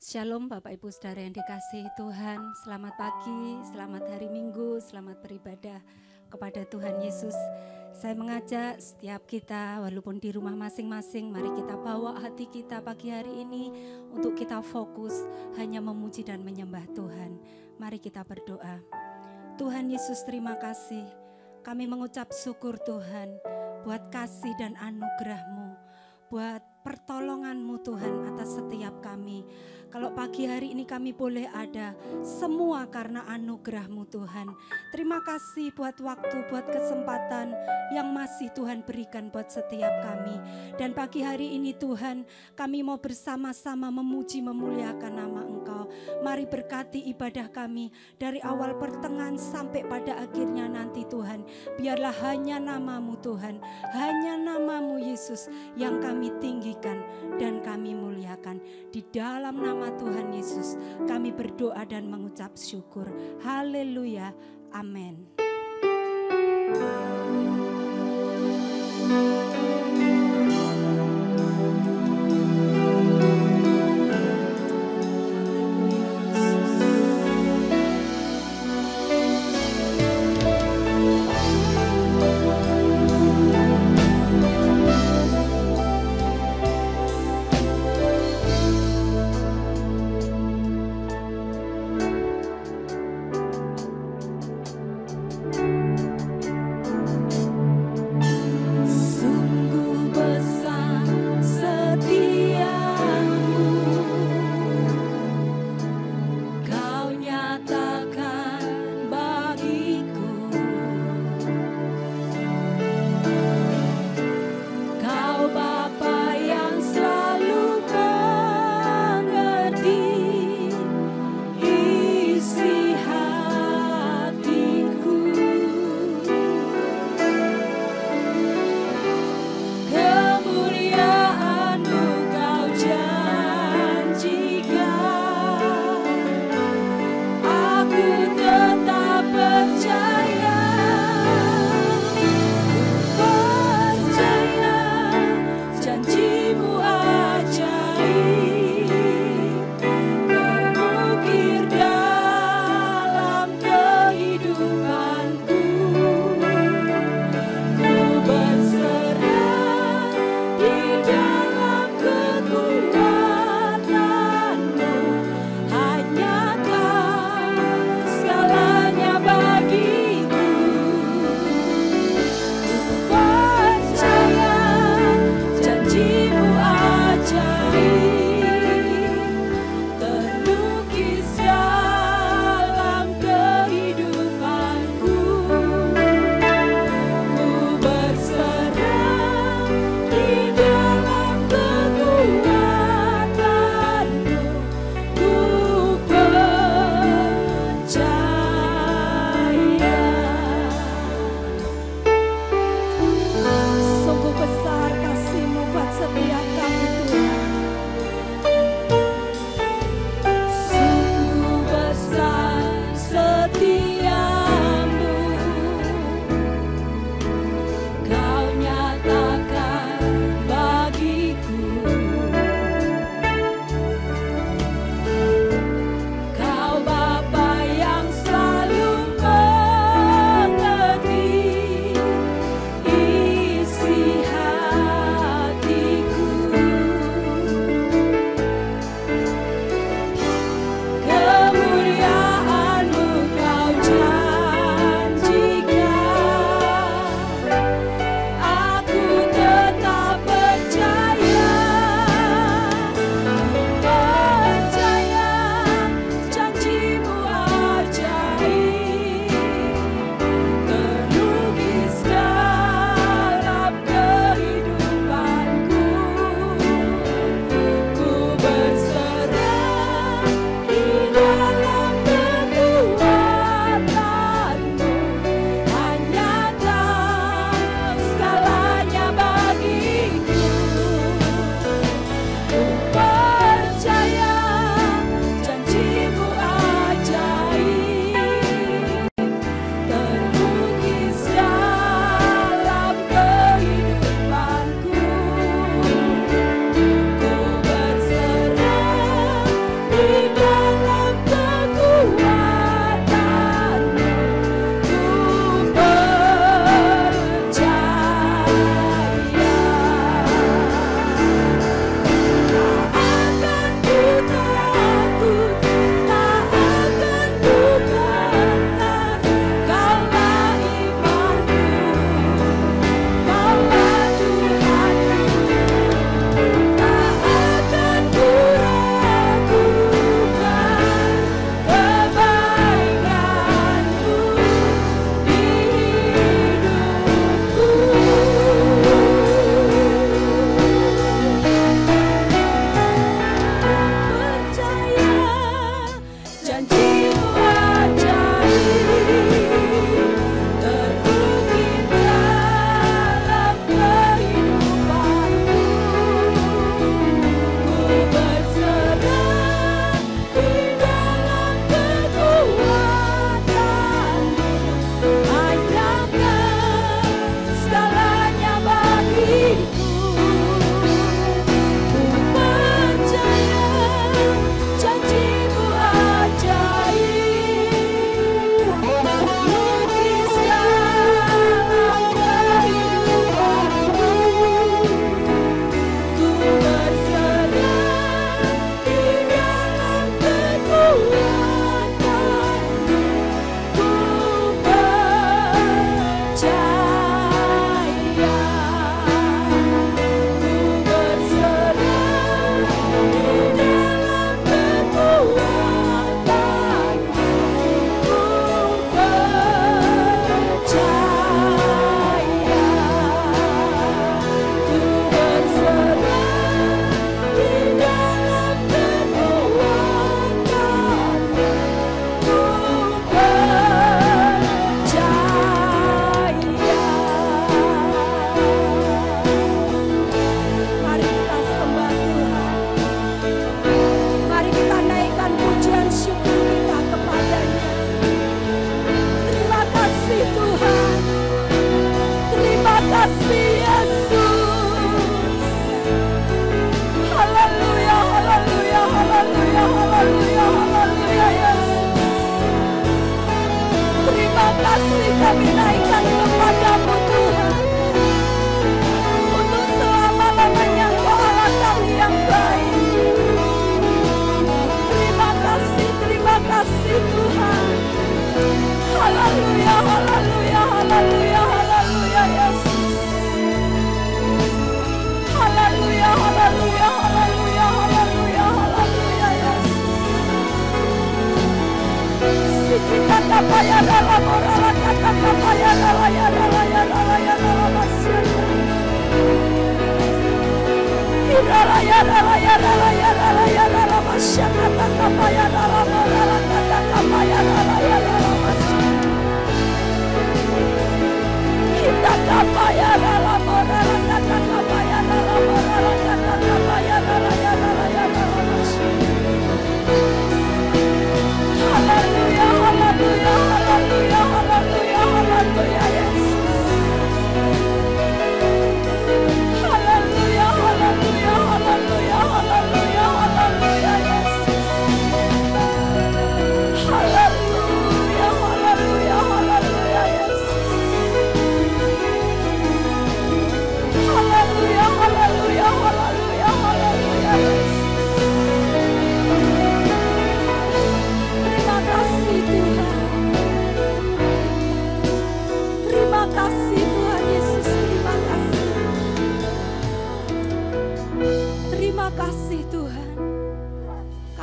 Shalom Bapak Ibu Saudara yang dikasihi Tuhan. Selamat pagi, selamat hari Minggu, selamat beribadah kepada Tuhan Yesus. Saya mengajak setiap kita walaupun di rumah masing-masing, mari kita bawa hati kita pagi hari ini untuk kita fokus hanya memuji dan menyembah Tuhan. Mari kita berdoa. Tuhan Yesus, terima kasih. Kami mengucap syukur Tuhan buat kasih dan anugerah-Mu, buat pertolongan-Mu Tuhan atas setiap kami. Kalau pagi hari ini kami boleh ada, semua karena anugerah-Mu Tuhan. Terima kasih buat waktu, buat kesempatan yang masih Tuhan berikan buat setiap kami. Dan pagi hari ini Tuhan, kami mau bersama-sama memuji memuliakan nama Engkau. Mari berkati ibadah kami dari awal pertengahan sampai pada akhirnya nanti Tuhan. Biarlah hanya nama-Mu Tuhan, hanya nama-Mu Yesus yang kami tinggikan dan kami muliakan. Di dalam nama Tuhan Yesus kami berdoa dan mengucap syukur. Haleluya. Amin. Sungguh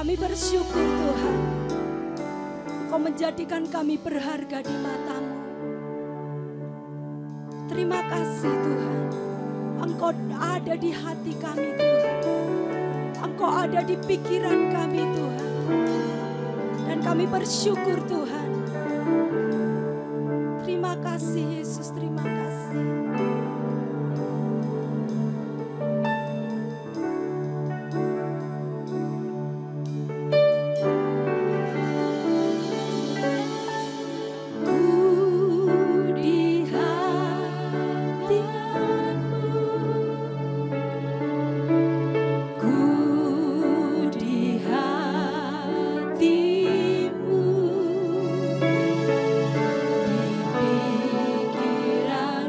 Kami bersyukur Tuhan, Engkau menjadikan kami berharga di mata-Mu. Terima kasih Tuhan, Engkau ada di hati kami Tuhan. Engkau ada di pikiran kami Tuhan. Dan kami bersyukur Tuhan. Terima kasih Yesus, terima kasih. Pikiran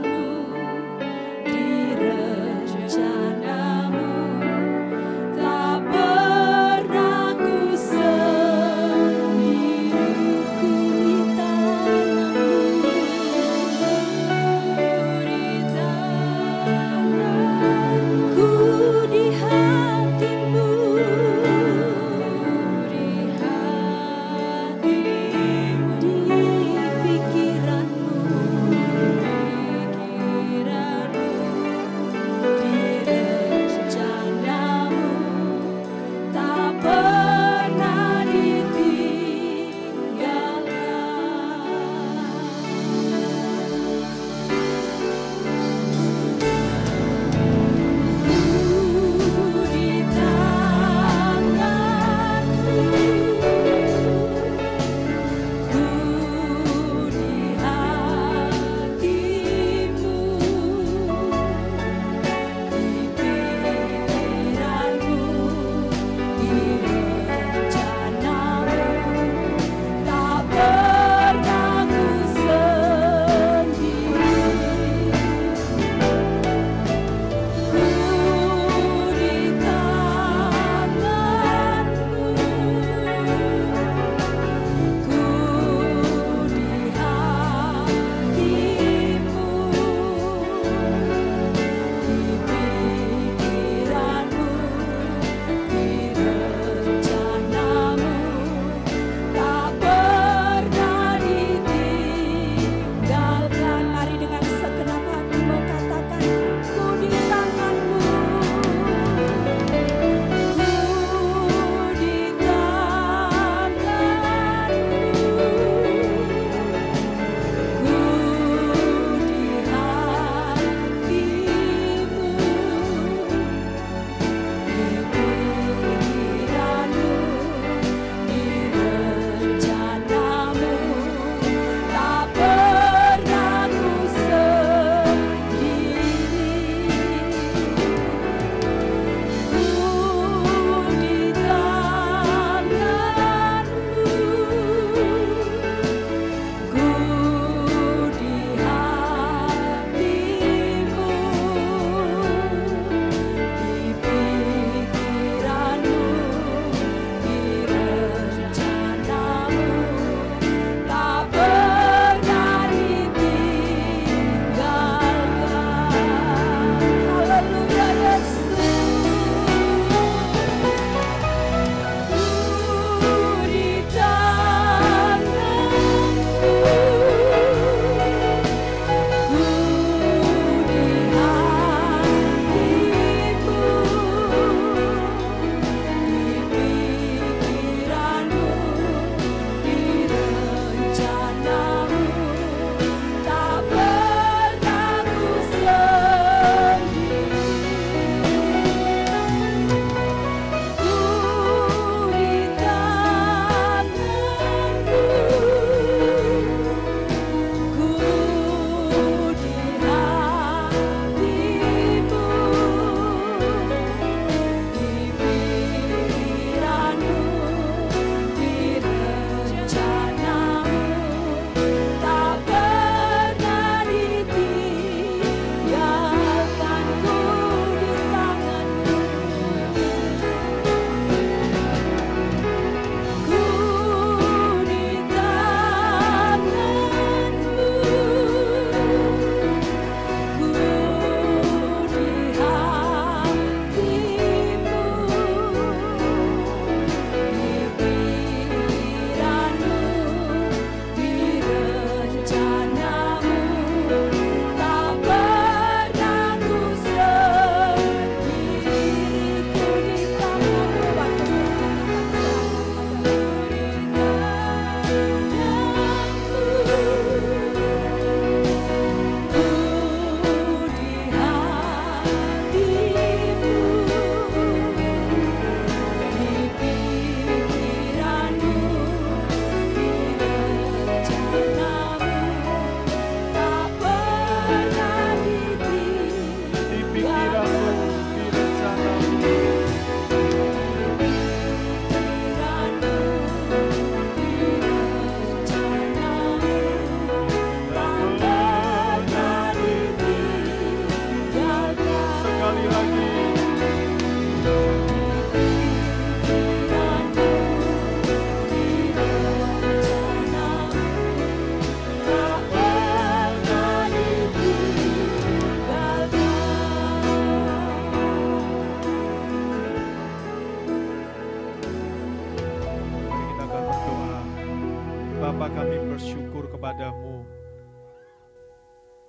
Bapa, kami bersyukur kepadamu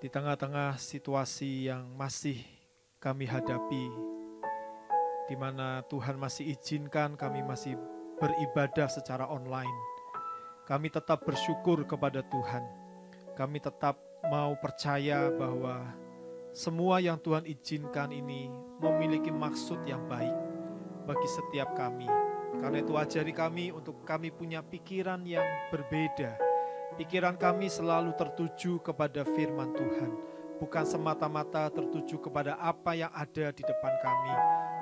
di tengah-tengah situasi yang masih kami hadapi, di mana Tuhan masih izinkan kami masih beribadah secara online. Kami tetap bersyukur kepada Tuhan. Kami tetap mau percaya bahwa semua yang Tuhan izinkan ini memiliki maksud yang baik bagi setiap kami. Karena itu ajari kami untuk kami punya pikiran yang berbeda. Pikiran kami selalu tertuju kepada firman Tuhan. Bukan semata-mata tertuju kepada apa yang ada di depan kami.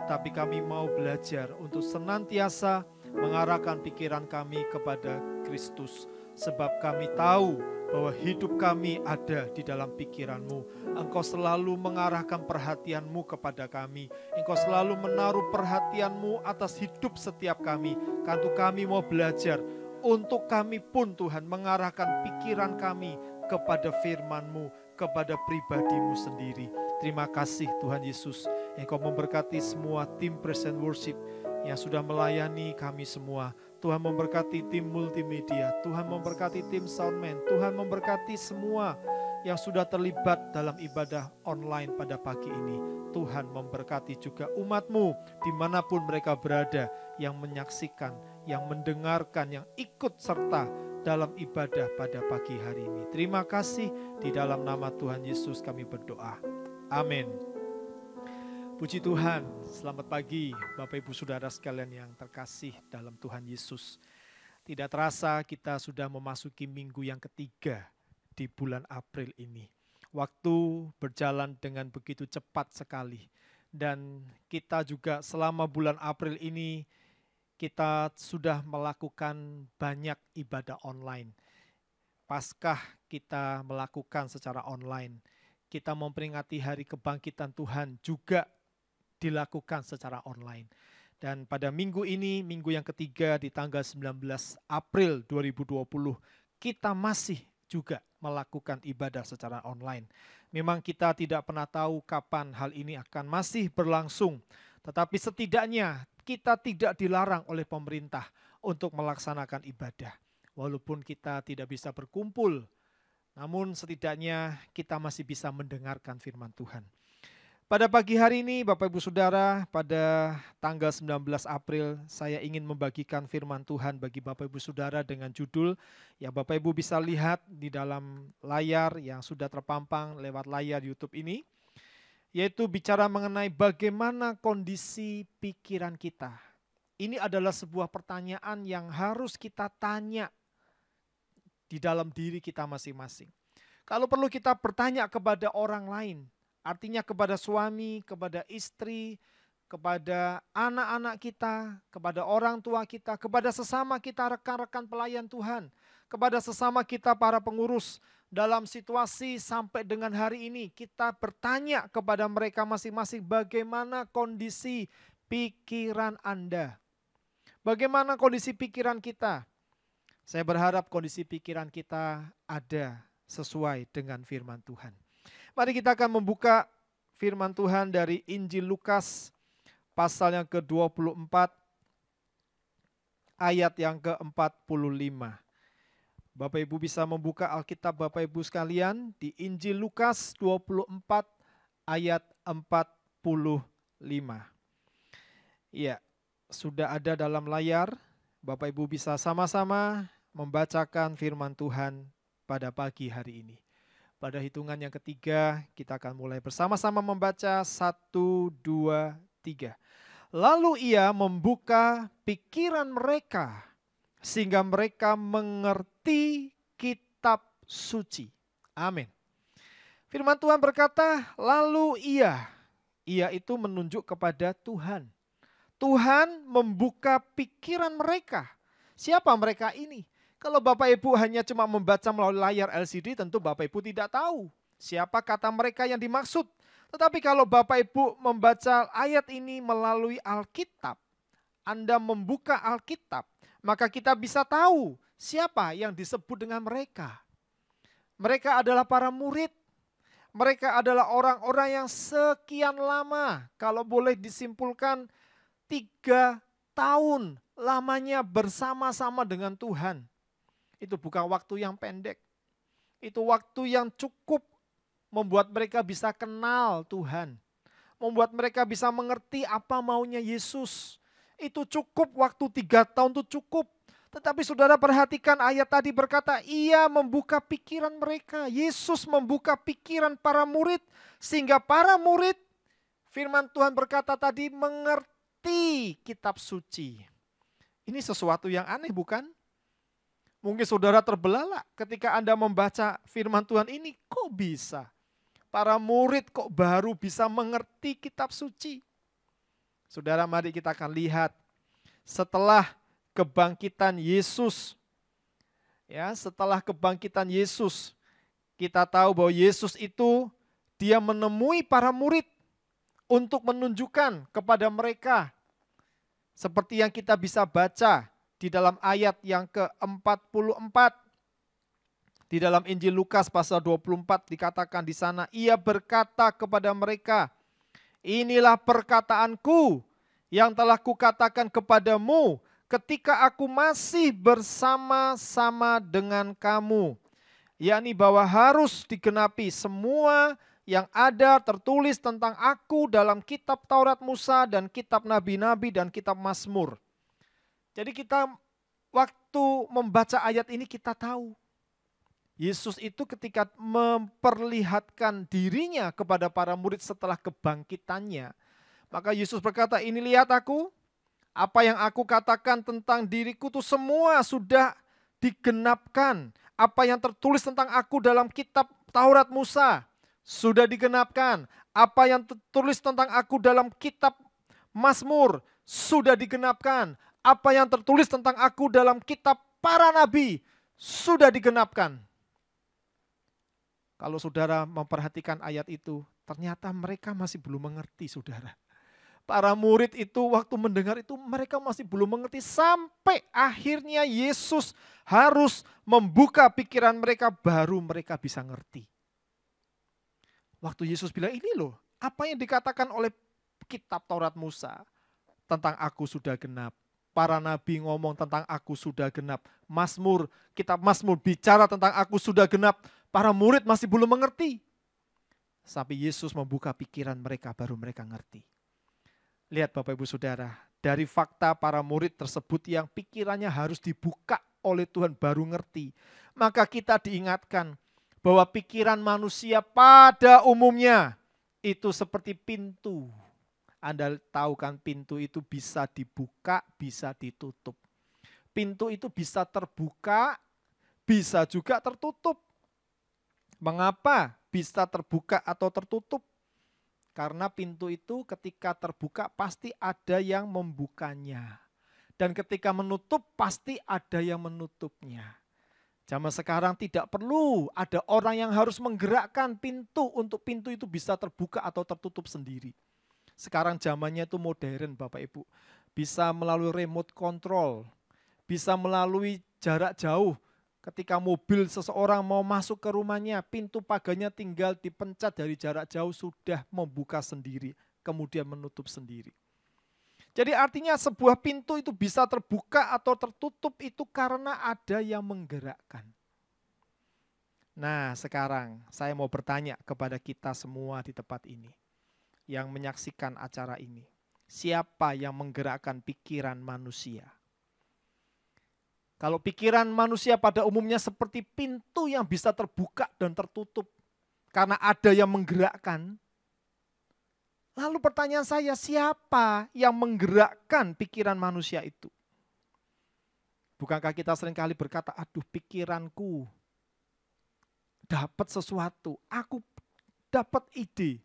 Tapi kami mau belajar untuk senantiasa mengarahkan pikiran kami kepada Kristus. Sebab kami tahu bahwa hidup kami ada di dalam pikiran-Mu. Engkau selalu mengarahkan perhatian-Mu kepada kami. Engkau selalu menaruh perhatian-Mu atas hidup setiap kami. Karena kami mau belajar untuk kami pun Tuhan mengarahkan pikiran kami kepada firman-Mu, kepada pribadi-Mu sendiri. Terima kasih Tuhan Yesus. Engkau memberkati semua tim Praise and Worship yang sudah melayani kami semua. Tuhan memberkati tim multimedia, Tuhan memberkati tim soundman, Tuhan memberkati semua yang sudah terlibat dalam ibadah online pada pagi ini. Tuhan memberkati juga umat-Mu dimanapun mereka berada, yang menyaksikan, yang mendengarkan, yang ikut serta dalam ibadah pada pagi hari ini. Terima kasih, di dalam nama Tuhan Yesus kami berdoa. Amin. Puji Tuhan, selamat pagi Bapak Ibu Saudara sekalian yang terkasih dalam Tuhan Yesus. Tidak terasa kita sudah memasuki minggu yang ketiga di bulan April ini. Waktu berjalan dengan begitu cepat sekali. Dan kita juga selama bulan April ini kita sudah melakukan banyak ibadah online. Paskah kita melakukan secara online. Kita memperingati hari kebangkitan Tuhan juga dilakukan secara online. Dan pada minggu ini, minggu yang ketiga di tanggal 19 April 2020, kita masih juga melakukan ibadah secara online. Memang kita tidak pernah tahu kapan hal ini akan masih berlangsung, tetapi setidaknya kita tidak dilarang oleh pemerintah untuk melaksanakan ibadah. Walaupun kita tidak bisa berkumpul, namun setidaknya kita masih bisa mendengarkan firman Tuhan. Pada pagi hari ini Bapak Ibu Saudara, pada tanggal 19 April saya ingin membagikan firman Tuhan bagi Bapak Ibu Saudara dengan judul yang Bapak Ibu bisa lihat di dalam layar yang sudah terpampang lewat layar YouTube ini, yaitu bicara mengenai bagaimana kondisi pikiran kita. Ini adalah sebuah pertanyaan yang harus kita tanya di dalam diri kita masing-masing. Kalau perlu kita bertanya kepada orang lain, artinya kepada suami, kepada istri, kepada anak-anak kita, kepada orang tua kita, kepada sesama kita rekan-rekan pelayan Tuhan, kepada sesama kita para pengurus. Dalam situasi sampai dengan hari ini kita bertanya kepada mereka masing-masing bagaimana kondisi pikiran Anda. Bagaimana kondisi pikiran kita? Saya berharap kondisi pikiran kita ada sesuai dengan firman Tuhan. Mari kita akan membuka firman Tuhan dari Injil Lukas pasal yang ke-24 ayat yang ke-45. Bapak Ibu bisa membuka Alkitab Bapak Ibu sekalian di Injil Lukas 24 ayat 45. Iya, sudah ada dalam layar. Bapak Ibu bisa sama-sama membacakan firman Tuhan pada pagi hari ini. Pada hitungan yang ketiga, kita akan mulai bersama-sama membaca 1, 2, 3. Lalu ia membuka pikiran mereka, sehingga mereka mengerti kitab suci. Amin. Firman Tuhan berkata, lalu ia itu menunjuk kepada Tuhan. Tuhan membuka pikiran mereka. Siapa mereka ini? Kalau Bapak Ibu hanya cuma membaca melalui layar LCD, tentu Bapak Ibu tidak tahu siapa kata mereka yang dimaksud. Tetapi kalau Bapak Ibu membaca ayat ini melalui Alkitab, Anda membuka Alkitab, maka kita bisa tahu siapa yang disebut dengan mereka. Mereka adalah para murid. Mereka adalah orang-orang yang sekian lama, kalau boleh disimpulkan 3 tahun lamanya bersama-sama dengan Tuhan. Itu bukan waktu yang pendek. Itu waktu yang cukup membuat mereka bisa kenal Tuhan. Membuat mereka bisa mengerti apa maunya Yesus. Itu cukup, waktu 3 tahun itu cukup. Tetapi saudara perhatikan ayat tadi berkata, ia membuka pikiran mereka. Yesus membuka pikiran para murid. Sehingga para murid, firman Tuhan berkata tadi, mengerti kitab suci. Ini sesuatu yang aneh bukan? Mungkin saudara terbelalak ketika Anda membaca firman Tuhan ini, kok bisa? Para murid kok baru bisa mengerti kitab suci? Saudara, mari kita akan lihat setelah kebangkitan Yesus. Ya, setelah kebangkitan Yesus, kita tahu bahwa Yesus itu dia menemui para murid untuk menunjukkan kepada mereka seperti yang kita bisa baca di dalam ayat yang ke-44. Di dalam Injil Lukas pasal 24 dikatakan di sana, ia berkata kepada mereka, inilah perkataanku yang telah kukatakan kepadamu ketika aku masih bersama-sama dengan kamu. Yakni bahwa harus digenapi semua yang ada tertulis tentang aku dalam kitab Taurat Musa dan kitab Nabi-Nabi dan kitab Mazmur. Jadi kita waktu membaca ayat ini kita tahu. Yesus itu ketika memperlihatkan dirinya kepada para murid setelah kebangkitannya, maka Yesus berkata, ini lihat aku, apa yang aku katakan tentang diriku itu semua sudah digenapkan. Apa yang tertulis tentang aku dalam kitab Taurat Musa sudah digenapkan. Apa yang tertulis tentang aku dalam kitab Mazmur sudah digenapkan. Apa yang tertulis tentang aku dalam kitab para nabi sudah digenapkan. Kalau saudara memperhatikan ayat itu, ternyata mereka masih belum mengerti, saudara. Para murid itu waktu mendengar itu mereka masih belum mengerti sampai akhirnya Yesus harus membuka pikiran mereka baru mereka bisa ngerti. Waktu Yesus bilang ini loh, apa yang dikatakan oleh kitab Taurat Musa tentang aku sudah genap. Para nabi ngomong tentang aku sudah genap. Mazmur, kitab Mazmur bicara tentang aku sudah genap. Para murid masih belum mengerti. Sampai Yesus membuka pikiran mereka baru mereka ngerti. Lihat Bapak Ibu Saudara, dari fakta para murid tersebut yang pikirannya harus dibuka oleh Tuhan baru ngerti. Maka kita diingatkan bahwa pikiran manusia pada umumnya itu seperti pintu. Anda tahu kan pintu itu bisa dibuka, bisa ditutup. Pintu itu bisa terbuka, bisa juga tertutup. Mengapa bisa terbuka atau tertutup? Karena pintu itu ketika terbuka pasti ada yang membukanya. Dan ketika menutup pasti ada yang menutupnya. Zaman sekarang tidak perlu ada orang yang harus menggerakkan pintu untuk pintu itu bisa terbuka atau tertutup sendiri. Sekarang zamannya itu modern Bapak Ibu. Bisa melalui remote control, bisa melalui jarak jauh. Ketika mobil seseorang mau masuk ke rumahnya, pintu pagarnya tinggal dipencet dari jarak jauh sudah membuka sendiri, kemudian menutup sendiri. Jadi artinya sebuah pintu itu bisa terbuka atau tertutup itu karena ada yang menggerakkan. Nah sekarang saya mau bertanya kepada kita semua di tempat ini, yang menyaksikan acara ini. Siapa yang menggerakkan pikiran manusia? Kalau pikiran manusia pada umumnya seperti pintu yang bisa terbuka dan tertutup karena ada yang menggerakkan. Lalu pertanyaan saya, siapa yang menggerakkan pikiran manusia itu? Bukankah kita seringkali berkata, aduh pikiranku dapat sesuatu, aku dapat ide.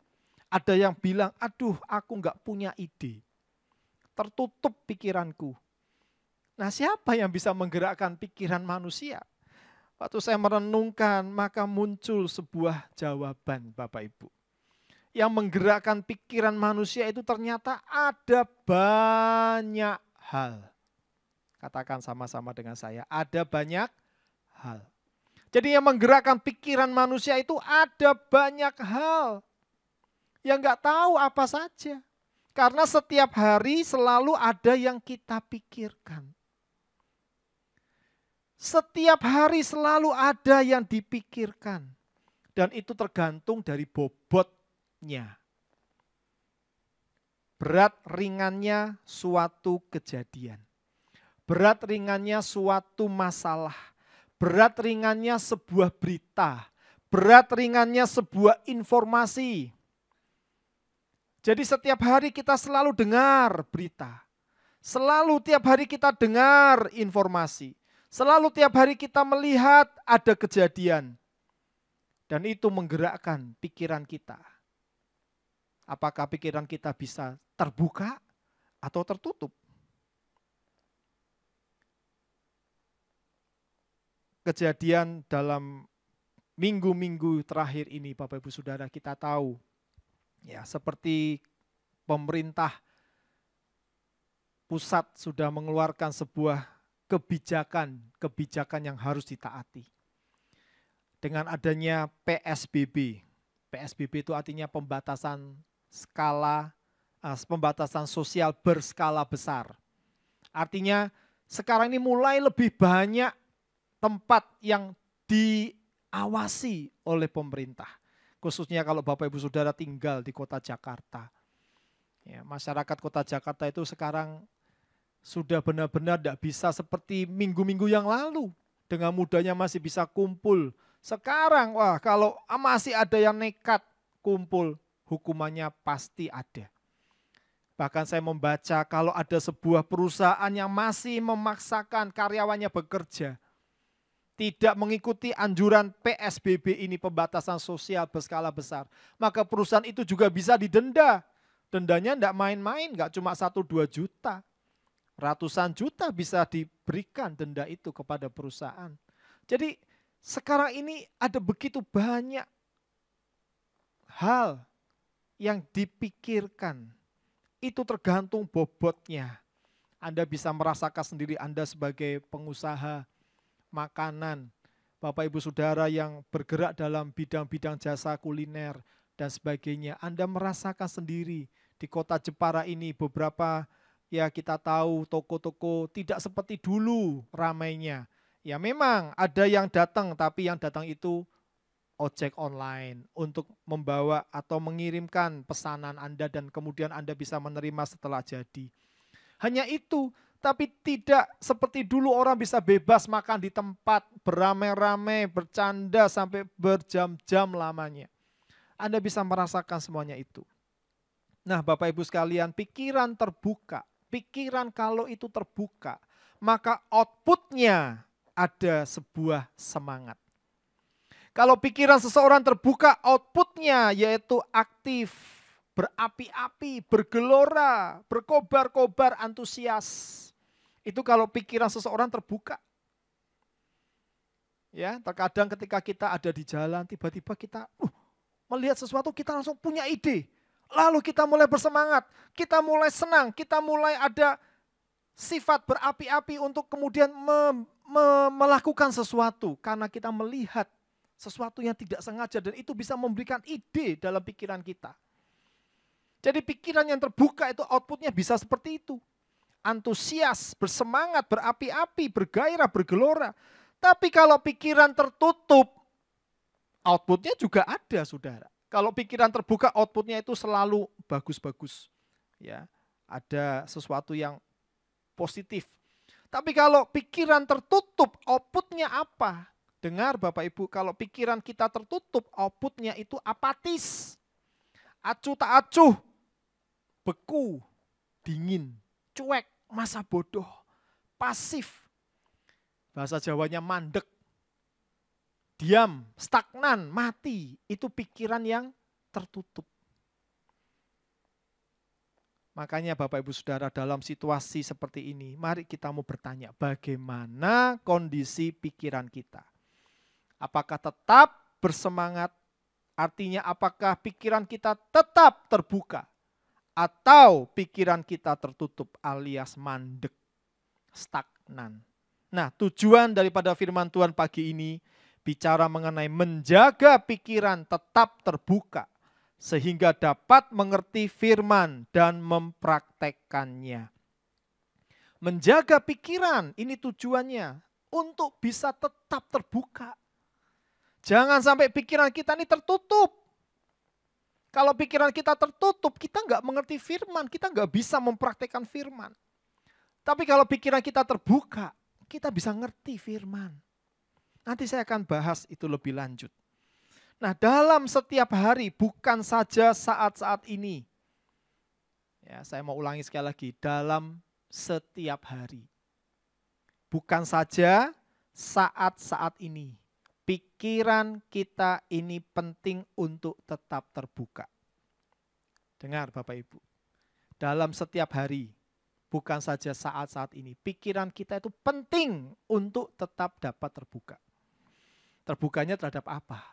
Ada yang bilang, aduh aku enggak punya ide. Tertutup pikiranku. Nah siapa yang bisa menggerakkan pikiran manusia? Waktu saya merenungkan maka muncul sebuah jawaban Bapak Ibu. Yang menggerakkan pikiran manusia itu ternyata ada banyak hal. Katakan sama-sama dengan saya, ada banyak hal. Jadi yang menggerakkan pikiran manusia itu ada banyak hal. Yang enggak tahu apa saja. Karena setiap hari selalu ada yang kita pikirkan. Setiap hari selalu ada yang dipikirkan. Dan itu tergantung dari bobotnya. Berat ringannya suatu kejadian. Berat ringannya suatu masalah. Berat ringannya sebuah berita. Berat ringannya sebuah informasi. Jadi setiap hari kita selalu dengar berita. Selalu tiap hari kita dengar informasi. Selalu tiap hari kita melihat ada kejadian. Dan itu menggerakkan pikiran kita. Apakah pikiran kita bisa terbuka atau tertutup? Kejadian dalam minggu-minggu terakhir ini, Bapak Ibu Saudara, kita tahu ya, seperti pemerintah pusat sudah mengeluarkan sebuah kebijakan yang harus ditaati. Dengan adanya PSBB. PSBB itu artinya pembatasan sosial berskala besar. Artinya sekarang ini mulai lebih banyak tempat yang diawasi oleh pemerintah. Khususnya kalau Bapak Ibu Saudara tinggal di kota Jakarta. Ya, masyarakat kota Jakarta itu sekarang sudah benar-benar tidak bisa seperti minggu-minggu yang lalu. Dengan mudahnya masih bisa kumpul. Sekarang wah, kalau masih ada yang nekat kumpul, hukumannya pasti ada. Bahkan saya membaca kalau ada sebuah perusahaan yang masih memaksakan karyawannya bekerja, tidak mengikuti anjuran PSBB ini, pembatasan sosial berskala besar, maka perusahaan itu juga bisa didenda. Dendanya tidak main-main, nggak cuma 1-2 juta. Ratusan juta bisa diberikan denda itu kepada perusahaan. Jadi sekarang ini ada begitu banyak hal yang dipikirkan. Itu tergantung bobotnya. Anda bisa merasakan sendiri, Anda sebagai pengusaha makanan, Bapak Ibu Saudara yang bergerak dalam bidang-bidang jasa kuliner dan sebagainya. Anda merasakan sendiri di kota Jepara ini beberapa, ya kita tahu toko-toko tidak seperti dulu ramainya. Ya memang ada yang datang, tapi yang datang itu ojek online untuk membawa atau mengirimkan pesanan Anda dan kemudian Anda bisa menerima setelah jadi. Hanya itu, tapi tidak seperti dulu orang bisa bebas makan di tempat, beramai-ramai, bercanda sampai berjam-jam lamanya. Anda bisa merasakan semuanya itu. Nah Bapak Ibu sekalian, pikiran terbuka, pikiran kalau itu terbuka, maka outputnya ada sebuah semangat. Kalau pikiran seseorang terbuka, outputnya yaitu aktif, berapi-api, bergelora, berkobar-kobar, antusias. Itu kalau pikiran seseorang terbuka. Ya, terkadang ketika kita ada di jalan, tiba-tiba kita melihat sesuatu, kita langsung punya ide. Lalu kita mulai bersemangat, kita mulai senang, kita mulai ada sifat berapi-api untuk kemudian melakukan sesuatu. Karena kita melihat sesuatu yang tidak sengaja dan itu bisa memberikan ide dalam pikiran kita. Jadi pikiran yang terbuka itu outputnya bisa seperti itu. Antusias, bersemangat, berapi-api, bergairah, bergelora. Tapi kalau pikiran tertutup, outputnya juga ada, saudara. Kalau pikiran terbuka, outputnya itu selalu bagus-bagus. Ya, ada sesuatu yang positif. Tapi kalau pikiran tertutup, outputnya apa? Dengar Bapak Ibu, kalau pikiran kita tertutup, outputnya itu apatis. Acuh tak acuh, beku, dingin, cuek, masa bodoh, pasif. Bahasa Jawanya mandek. Diam, stagnan, mati, itu pikiran yang tertutup. Makanya Bapak Ibu Saudara dalam situasi seperti ini, mari kita mau bertanya bagaimana kondisi pikiran kita. Apakah tetap bersemangat? Artinya apakah pikiran kita tetap terbuka? Atau pikiran kita tertutup alias mandek, stagnan. Nah tujuan daripada firman Tuhan pagi ini bicara mengenai menjaga pikiran tetap terbuka sehingga dapat mengerti firman dan mempraktekkannya. Menjaga pikiran ini tujuannya untuk bisa tetap terbuka. Jangan sampai pikiran kita ini tertutup. Kalau pikiran kita tertutup, kita nggak mengerti firman, kita nggak bisa mempraktekkan firman. Tapi kalau pikiran kita terbuka, kita bisa ngerti firman. Nanti saya akan bahas itu lebih lanjut. Nah, dalam setiap hari, bukan saja saat-saat ini. Ya, saya mau ulangi sekali lagi, dalam setiap hari. Bukan saja saat-saat ini. Pikiran kita ini penting untuk tetap terbuka. Dengar Bapak Ibu, dalam setiap hari, bukan saja saat-saat ini, pikiran kita itu penting untuk tetap dapat terbuka. Terbukanya terhadap apa?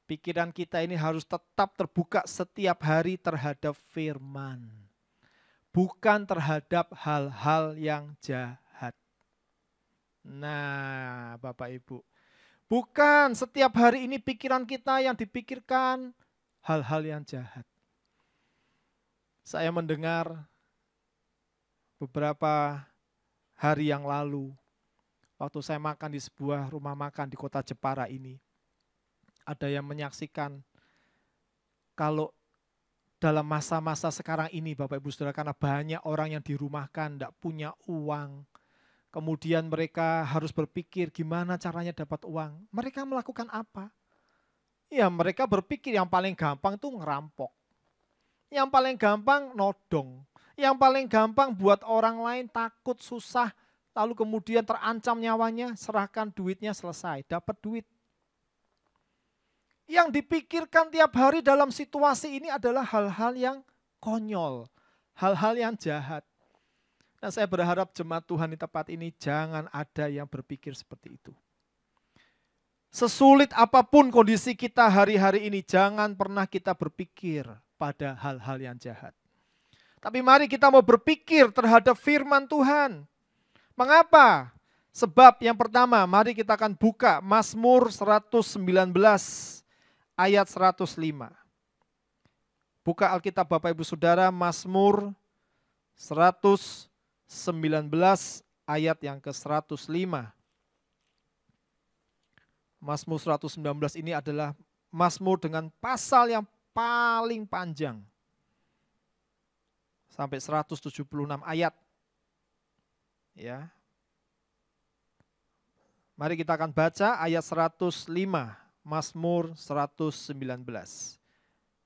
Pikiran kita ini harus tetap terbuka setiap hari terhadap firman. Bukan terhadap hal-hal yang jahat. Nah, Bapak Ibu, bukan setiap hari ini pikiran kita yang dipikirkan hal-hal yang jahat. Saya mendengar beberapa hari yang lalu, waktu saya makan di sebuah rumah makan di kota Jepara ini, ada yang menyaksikan kalau dalam masa-masa sekarang ini Bapak Ibu Saudara, karena banyak orang yang dirumahkan, tidak punya uang, kemudian mereka harus berpikir gimana caranya dapat uang. Mereka melakukan apa? Ya mereka berpikir yang paling gampang itu ngerampok. Yang paling gampang nodong. Yang paling gampang buat orang lain takut, susah, lalu kemudian terancam nyawanya, serahkan duitnya selesai, dapat duit. Yang dipikirkan tiap hari dalam situasi ini adalah hal-hal yang konyol, hal-hal yang jahat. Nah, saya berharap jemaat Tuhan di tempat ini jangan ada yang berpikir seperti itu. Sesulit apapun kondisi kita hari-hari ini, jangan pernah kita berpikir pada hal-hal yang jahat. Tapi mari kita mau berpikir terhadap firman Tuhan. Mengapa? Sebab yang pertama, mari kita akan buka Mazmur 119 ayat 105. Buka Alkitab Bapak Ibu Saudara, Mazmur 119 ayat yang ke-105. Mazmur 119 ini adalah Mazmur dengan pasal yang paling panjang. Sampai 176 ayat. Ya. Mari kita akan baca ayat 105, Mazmur 119.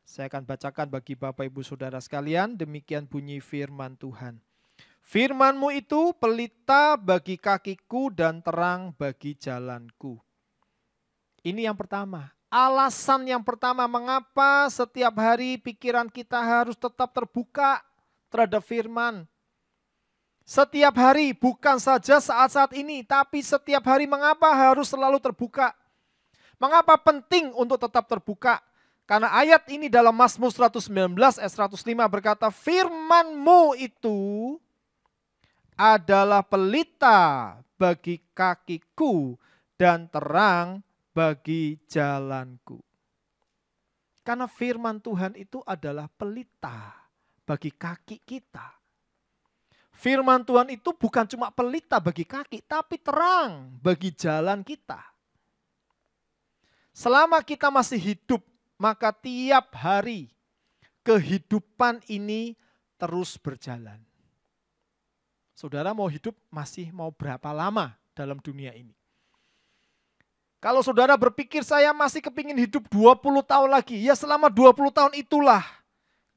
Saya akan bacakan bagi Bapak Ibu Saudara sekalian, demikian bunyi firman Tuhan. Firman-Mu itu pelita bagi kakiku dan terang bagi jalanku. Ini yang pertama. Alasan yang pertama mengapa setiap hari pikiran kita harus tetap terbuka terhadap firman. Setiap hari, bukan saja saat-saat ini, tapi setiap hari mengapa harus selalu terbuka. Mengapa penting untuk tetap terbuka? Karena ayat ini dalam Mazmur 119 ayat 105 berkata, firman-Mu itu adalah pelita bagi kakiku dan terang bagi jalanku. Karena firman Tuhan itu adalah pelita bagi kaki kita. Firman Tuhan itu bukan cuma pelita bagi kaki, tapi terang bagi jalan kita. Selama kita masih hidup, maka tiap hari kehidupan ini terus berjalan. Saudara mau hidup masih mau berapa lama dalam dunia ini? Kalau saudara berpikir saya masih kepingin hidup 20 tahun lagi, ya selama 20 tahun itulah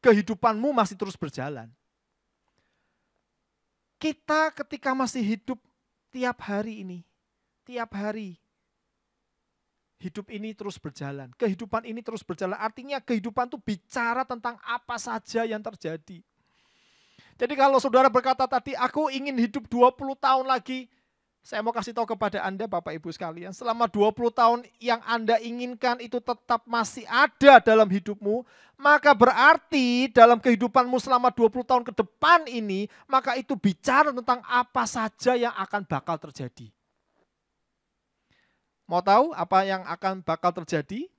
kehidupanmu masih terus berjalan. Kita ketika masih hidup tiap hari ini, tiap hari hidup ini terus berjalan, kehidupan ini terus berjalan. Artinya kehidupan itu bicara tentang apa saja yang terjadi. Jadi kalau saudara berkata tadi, aku ingin hidup 20 tahun lagi, saya mau kasih tahu kepada Anda Bapak Ibu sekalian, selama 20 tahun yang Anda inginkan itu tetap masih ada dalam hidupmu, maka berarti dalam kehidupanmu selama 20 tahun ke depan ini, maka itu bicara tentang apa saja yang akan bakal terjadi. Mau tahu apa yang akan bakal terjadi?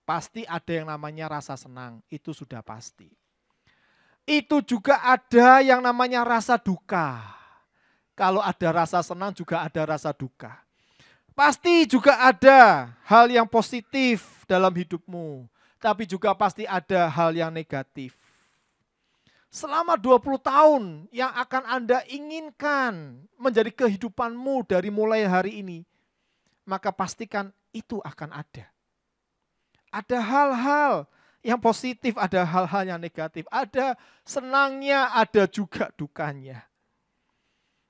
Pasti ada yang namanya rasa senang, itu sudah pasti. Itu juga ada yang namanya rasa duka. Kalau ada rasa senang juga ada rasa duka. Pasti juga ada hal yang positif dalam hidupmu, tapi juga pasti ada hal yang negatif. Selama 20 tahun yang akan Anda inginkan menjadi kehidupanmu dari mulai hari ini, maka pastikan itu akan ada. Ada hal-hal yang positif, ada hal-hal yang negatif. Ada senangnya, ada juga dukanya.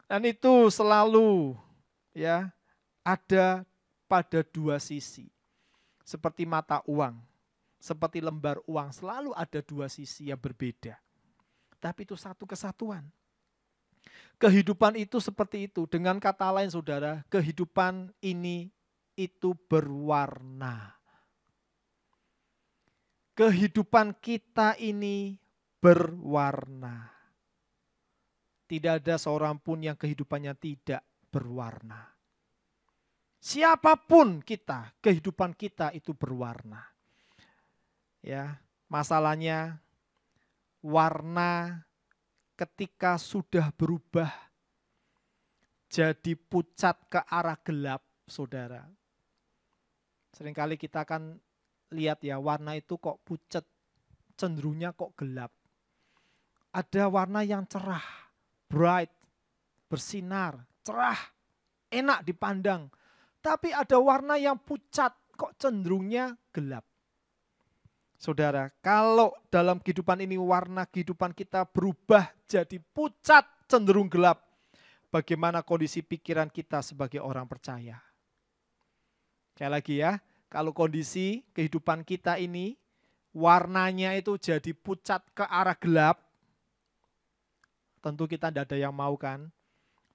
Dan itu selalu ya ada pada dua sisi. Seperti mata uang, seperti lembar uang, selalu ada dua sisi yang berbeda. Tapi itu satu kesatuan. Kehidupan itu seperti itu. Dengan kata lain saudara, kehidupan ini itu berwarna. Kehidupan kita ini berwarna. Tidak ada seorang pun yang kehidupannya tidak berwarna. Siapapun kita, kehidupan kita itu berwarna. Ya, masalahnya warna ketika sudah berubah jadi pucat ke arah gelap, saudara. Seringkali kita akan lihat ya, warna itu kok pucat, cenderungnya kok gelap. Ada warna yang cerah, bright, bersinar, cerah, enak dipandang. Tapi ada warna yang pucat, kok cenderungnya gelap. Saudara, kalau dalam kehidupan ini warna kehidupan kita berubah jadi pucat, cenderung gelap, bagaimana kondisi pikiran kita sebagai orang percaya? Sekali lagi ya, kalau kondisi kehidupan kita ini warnanya itu jadi pucat ke arah gelap, tentu kita tidak ada yang mau kan?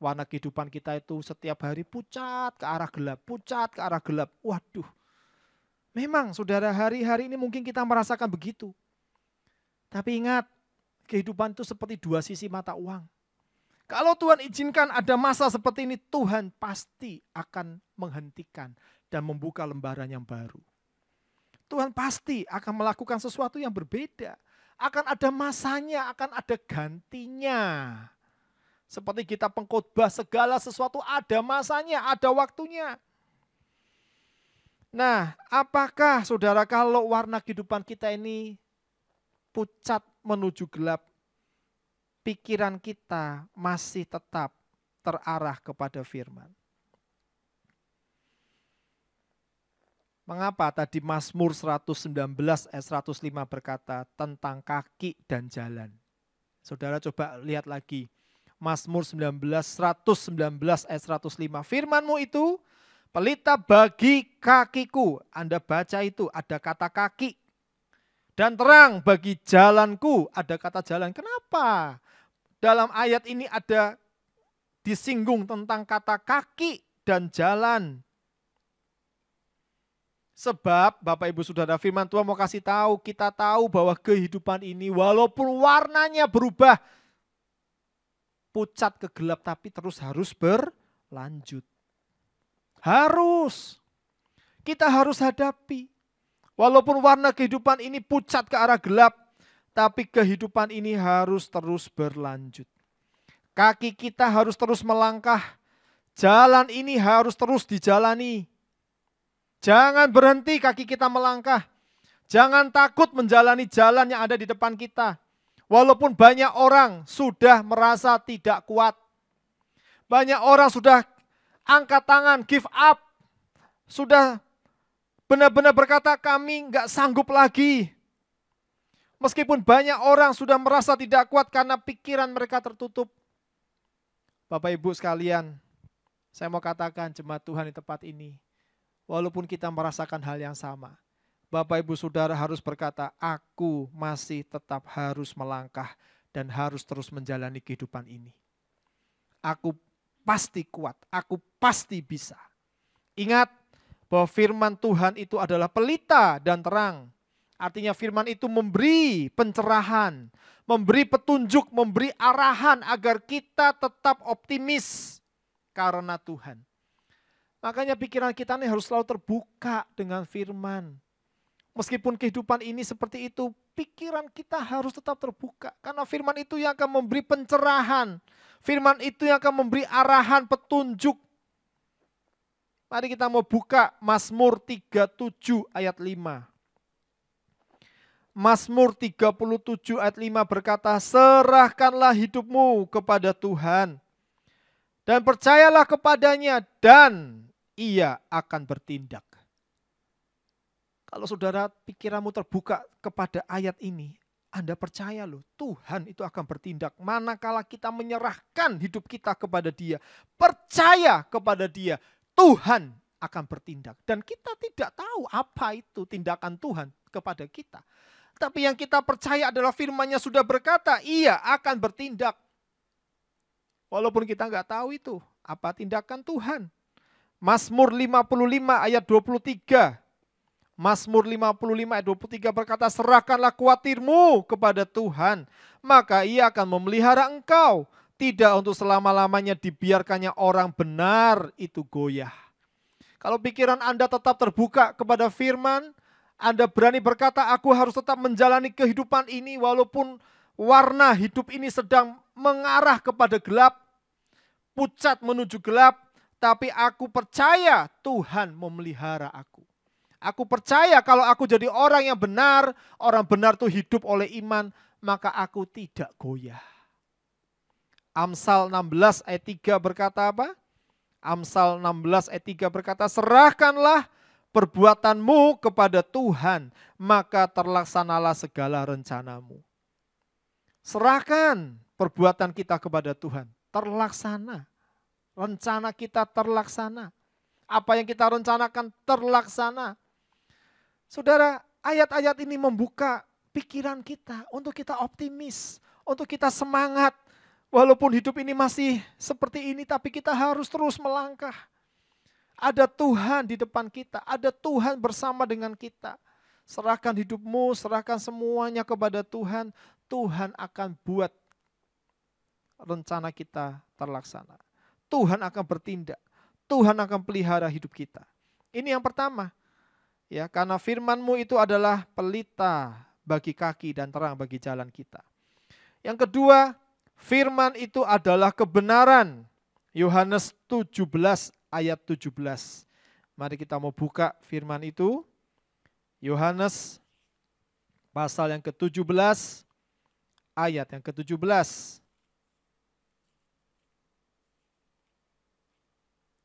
Warna kehidupan kita itu setiap hari pucat ke arah gelap, pucat ke arah gelap. Waduh. Memang saudara, hari-hari ini mungkin kita merasakan begitu. Tapi ingat, kehidupan itu seperti dua sisi mata uang. Kalau Tuhan izinkan ada masa seperti ini, Tuhan pasti akan menghentikan dan membuka lembaran yang baru. Tuhan pasti akan melakukan sesuatu yang berbeda. Akan ada masanya, akan ada gantinya. Seperti kita pengkhotbah, segala sesuatu ada masanya, ada waktunya. Nah, apakah saudara kalau warna kehidupan kita ini pucat menuju gelap, pikiran kita masih tetap terarah kepada firman? Mengapa tadi Mazmur 119 ayat 105 berkata tentang kaki dan jalan? Saudara coba lihat lagi. Mazmur 119 ayat 105. Firman-Mu itu pelita bagi kakiku. Anda baca itu ada kata kaki. Dan terang bagi jalanku, ada kata jalan. Kenapa? Dalam ayat ini ada disinggung tentang kata kaki dan jalan. Sebab Bapak Ibu Saudara, firman Tuhan mau kasih tahu, kita tahu bahwa kehidupan ini walaupun warnanya berubah, pucat ke gelap, tapi terus harus berlanjut. Kita harus hadapi. Walaupun warna kehidupan ini pucat ke arah gelap, tapi kehidupan ini harus terus berlanjut. Kaki kita harus terus melangkah. Jalan ini harus terus dijalani. Jangan berhenti kaki kita melangkah. Jangan takut menjalani jalan yang ada di depan kita. Walaupun banyak orang sudah merasa tidak kuat. Banyak orang sudah angkat tangan, give up. Sudah benar-benar berkata kami enggak sanggup lagi. Meskipun banyak orang sudah merasa tidak kuat karena pikiran mereka tertutup. Bapak Ibu sekalian, saya mau katakan jemaat Tuhan di tempat ini. Walaupun kita merasakan hal yang sama. Bapak Ibu Saudara harus berkata, aku masih tetap harus melangkah dan harus terus menjalani kehidupan ini. Aku pasti kuat, aku pasti bisa. Ingat bahwa firman Tuhan itu adalah pelita dan terang. Artinya firman itu memberi pencerahan, memberi petunjuk, memberi arahan agar kita tetap optimis karena Tuhan. Makanya pikiran kita ini harus selalu terbuka dengan firman. Meskipun kehidupan ini seperti itu, pikiran kita harus tetap terbuka. Karena firman itu yang akan memberi pencerahan, Firman itu yang akan memberi arahan, petunjuk. Mari kita mau buka Mazmur 37 ayat 5. Mazmur 37 ayat 5 berkata, serahkanlah hidupmu kepada Tuhan dan percayalah kepadanya dan Ia akan bertindak. Kalau saudara pikiranmu terbuka kepada ayat ini, Anda percaya loh, Tuhan itu akan bertindak. Manakala kita menyerahkan hidup kita kepada Dia, percaya kepada Dia, Tuhan akan bertindak. Dan kita tidak tahu apa itu tindakan Tuhan kepada kita. Tapi yang kita percaya adalah firman-Nya sudah berkata, Ia akan bertindak. Walaupun kita nggak tahu itu, apa tindakan Tuhan. Mazmur 55 ayat 23. Mazmur 55 ayat 23 berkata, serahkanlah kuatirmu kepada Tuhan, maka Ia akan memelihara engkau. Tidak untuk selama-lamanya dibiarkannya orang benar itu goyah. Kalau pikiran Anda tetap terbuka kepada firman, Anda berani berkata, aku harus tetap menjalani kehidupan ini walaupun warna hidup ini sedang mengarah kepada gelap, pucat menuju gelap, tapi aku percaya Tuhan memelihara aku. Aku percaya kalau aku jadi orang benar itu hidup oleh iman, maka aku tidak goyah. Amsal 16 ayat 3 berkata apa? Amsal 16 ayat 3 berkata, serahkanlah perbuatanmu kepada Tuhan, maka terlaksanalah segala rencanamu. Serahkan perbuatan kita kepada Tuhan, terlaksana. Rencana kita terlaksana. Apa yang kita rencanakan terlaksana. Saudara, ayat-ayat ini membuka pikiran kita untuk kita optimis, untuk kita semangat. Walaupun hidup ini masih seperti ini, tapi kita harus terus melangkah. Ada Tuhan di depan kita, ada Tuhan bersama dengan kita. Serahkan hidupmu, serahkan semuanya kepada Tuhan. Tuhan akan buat rencana kita terlaksana. Tuhan akan bertindak. Tuhan akan pelihara hidup kita. Ini yang pertama. Ya, karena firman-Mu itu adalah pelita bagi kaki dan terang bagi jalan kita. Yang kedua, firman itu adalah kebenaran. Yohanes 17 ayat 17. Mari kita mau buka firman itu. Yohanes pasal yang ke-17 ayat yang ke-17.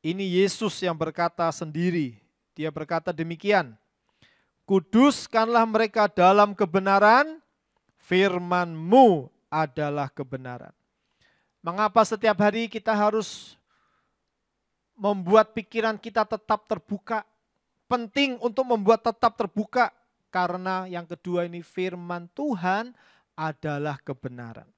Ini Yesus yang berkata sendiri. Dia berkata demikian. Kuduskanlah mereka dalam kebenaran, firman-Mu adalah kebenaran. Mengapa setiap hari kita harus membuat pikiran kita tetap terbuka? Penting untuk membuat tetap terbuka. Karena yang kedua ini firman Tuhan adalah kebenaran.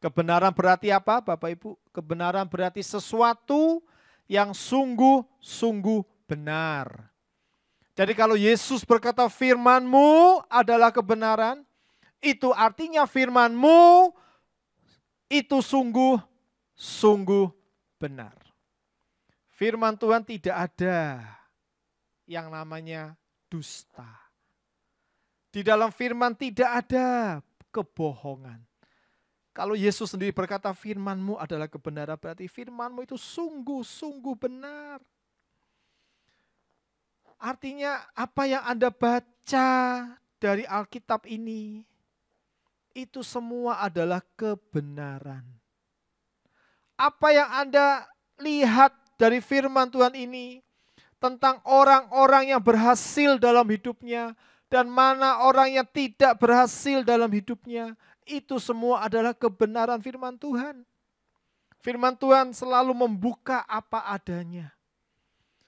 Kebenaran berarti apa Bapak Ibu? Kebenaran berarti sesuatu yang sungguh-sungguh benar. Jadi kalau Yesus berkata firman-Mu adalah kebenaran, itu artinya firman-Mu itu sungguh-sungguh benar. Firman Tuhan tidak ada yang namanya dusta. Di dalam firman tidak ada kebohongan. Kalau Yesus sendiri berkata firman-Mu adalah kebenaran, berarti firman-Mu itu sungguh-sungguh benar. Artinya apa yang Anda baca dari Alkitab ini, itu semua adalah kebenaran. Apa yang Anda lihat dari firman Tuhan ini, tentang orang-orang yang berhasil dalam hidupnya, dan mana orang yang tidak berhasil dalam hidupnya, itu semua adalah kebenaran firman Tuhan. Firman Tuhan selalu membuka apa adanya.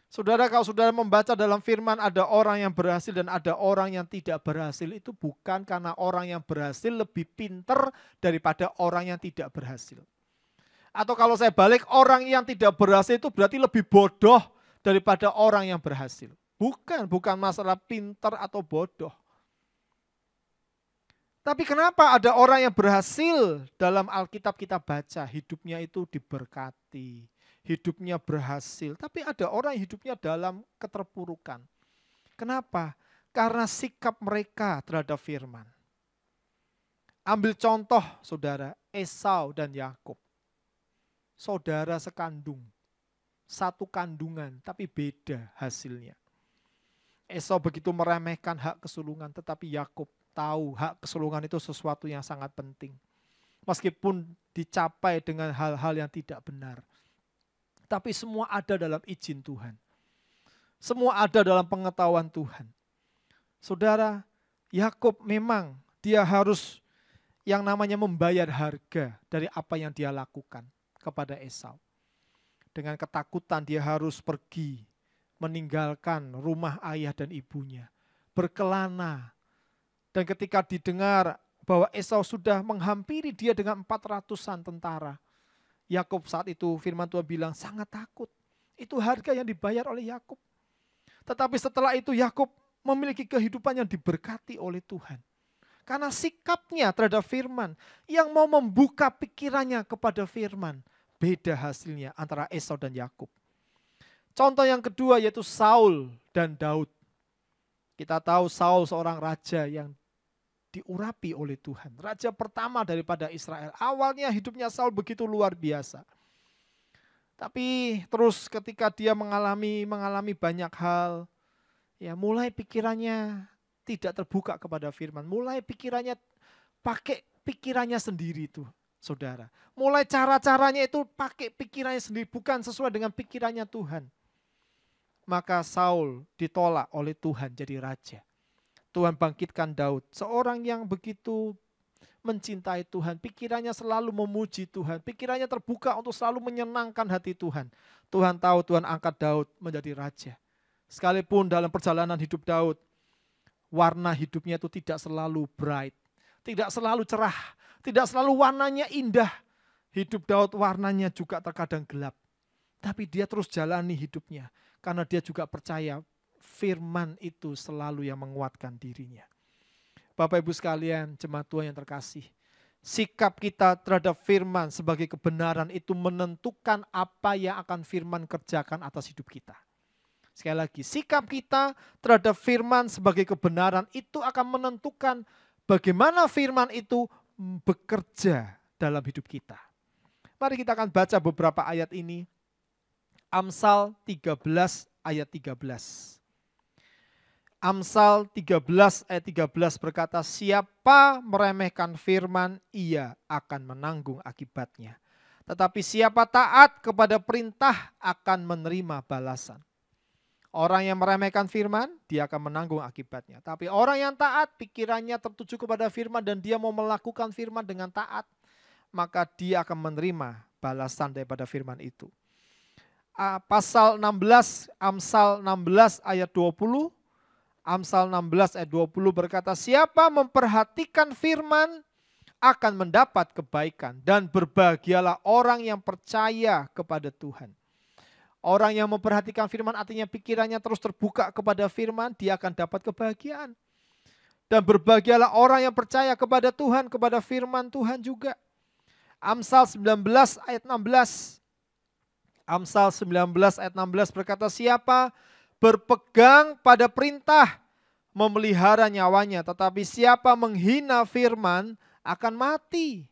Saudara, kalau saudara membaca dalam firman ada orang yang berhasil dan ada orang yang tidak berhasil, itu bukan karena orang yang berhasil lebih pintar daripada orang yang tidak berhasil. Atau kalau saya balik, orang yang tidak berhasil itu berarti lebih bodoh daripada orang yang berhasil. Bukan masalah pintar atau bodoh. Tapi kenapa ada orang yang berhasil dalam Alkitab kita baca, hidupnya itu diberkati, hidupnya berhasil. Tapi ada orang yang hidupnya dalam keterpurukan. Kenapa? Karena sikap mereka terhadap firman. Ambil contoh saudara, Esau dan Yakub. saudara sekandung, satu kandungan, tapi beda hasilnya. Esau begitu meremehkan hak kesulungan, tetapi Yakub tahu hak kesulungan itu sesuatu yang sangat penting. Meskipun dicapai dengan hal-hal yang tidak benar. Tapi semua ada dalam izin Tuhan. Semua ada dalam pengetahuan Tuhan. Saudara, Yakub memang dia harus yang namanya membayar harga dari apa yang dia lakukan kepada Esau. Dengan ketakutan dia harus pergi, meninggalkan rumah ayah dan ibunya, berkelana. Dan ketika didengar bahwa Esau sudah menghampiri dia dengan 400-an tentara, Yakub saat itu firman Tuhan bilang sangat takut. Itu harga yang dibayar oleh Yakub. Tetapi setelah itu Yakub memiliki kehidupan yang diberkati oleh Tuhan. Karena sikapnya terhadap firman yang mau membuka pikirannya kepada firman. Beda hasilnya antara Esau dan Yakub. Contoh yang kedua yaitu Saul dan Daud. Kita tahu Saul seorang raja yang diurapi oleh Tuhan. Raja pertama daripada Israel. Awalnya hidupnya Saul begitu luar biasa. Tapi terus ketika dia mengalami banyak hal, ya mulai pikirannya tidak terbuka kepada firman. Mulai pikirannya pakai pikirannya sendiri itu, saudara. Mulai cara-caranya itu pakai pikirannya sendiri, bukan sesuai dengan pikirannya Tuhan. Maka Saul ditolak oleh Tuhan jadi raja. Tuhan bangkitkan Daud, seorang yang begitu mencintai Tuhan, pikirannya selalu memuji Tuhan, pikirannya terbuka untuk selalu menyenangkan hati Tuhan. Tuhan tahu Tuhan angkat Daud menjadi raja. Sekalipun dalam perjalanan hidup Daud, warna hidupnya itu tidak selalu bright, tidak selalu cerah, tidak selalu warnanya indah. Hidup Daud warnanya juga terkadang gelap. Tapi dia terus jalani hidupnya, karena dia juga percaya firman itu selalu yang menguatkan dirinya. Bapak Ibu sekalian, jemaat Tuhan yang terkasih, sikap kita terhadap firman sebagai kebenaran itu menentukan apa yang akan firman kerjakan atas hidup kita. Sekali lagi, sikap kita terhadap firman sebagai kebenaran itu akan menentukan bagaimana firman itu bekerja dalam hidup kita. Mari kita akan baca beberapa ayat ini. Amsal 13 ayat 13. Amsal 13 ayat 13 berkata, siapa meremehkan firman, ia akan menanggung akibatnya. Tetapi siapa taat kepada perintah akan menerima balasan. Orang yang meremehkan firman, dia akan menanggung akibatnya. Tapi orang yang taat, pikirannya tertuju kepada firman dan dia mau melakukan firman dengan taat, maka dia akan menerima balasan daripada firman itu. Pasal 16, Amsal 16 ayat 20, Amsal 16 ayat 20 berkata, siapa memperhatikan firman akan mendapat kebaikan dan berbahagialah orang yang percaya kepada Tuhan. Orang yang memperhatikan firman artinya pikirannya terus terbuka kepada firman, dia akan dapat kebahagiaan. Dan berbahagialah orang yang percaya kepada Tuhan, kepada firman Tuhan juga. Amsal 19 ayat 16. Amsal 19 ayat 16 berkata, siapa berpegang pada perintah memelihara nyawanya, tetapi siapa menghina firman akan mati.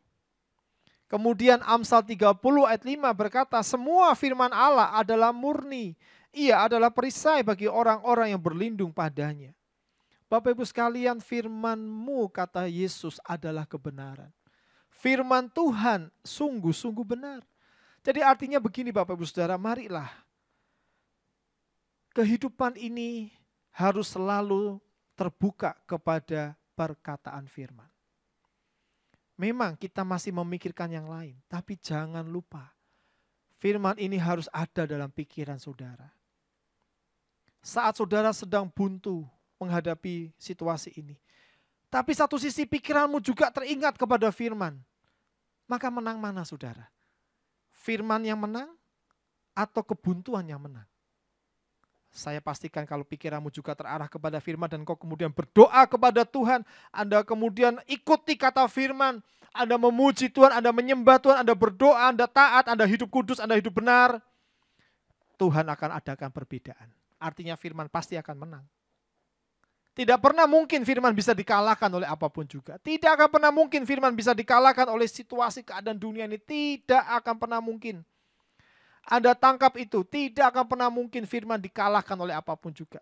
Kemudian Amsal 30 ayat 5 berkata, semua firman Allah adalah murni. Ia adalah perisai bagi orang-orang yang berlindung padanya. Bapak Ibu sekalian, firman-Mu kata Yesus adalah kebenaran. Firman Tuhan sungguh-sungguh benar. Jadi artinya begini Bapak Ibu Saudara, marilah kehidupan ini harus selalu terbuka kepada perkataan firman. Memang kita masih memikirkan yang lain, tapi jangan lupa firman ini harus ada dalam pikiran saudara. Saat saudara sedang buntu menghadapi situasi ini, tapi satu sisi pikiranmu juga teringat kepada firman, maka menang mana saudara? Firman yang menang atau kebuntuan yang menang? Saya pastikan kalau pikiranmu juga terarah kepada firman dan kau kemudian berdoa kepada Tuhan, Anda kemudian ikuti kata firman, Anda memuji Tuhan, Anda menyembah Tuhan, Anda berdoa, Anda taat, Anda hidup kudus, Anda hidup benar, Tuhan akan adakan perbedaan. Artinya firman pasti akan menang. Tidak pernah mungkin firman bisa dikalahkan oleh apapun juga. Tidak akan pernah mungkin firman bisa dikalahkan oleh situasi keadaan dunia ini. Tidak akan pernah mungkin. Anda tangkap itu, tidak akan pernah mungkin firman dikalahkan oleh apapun juga.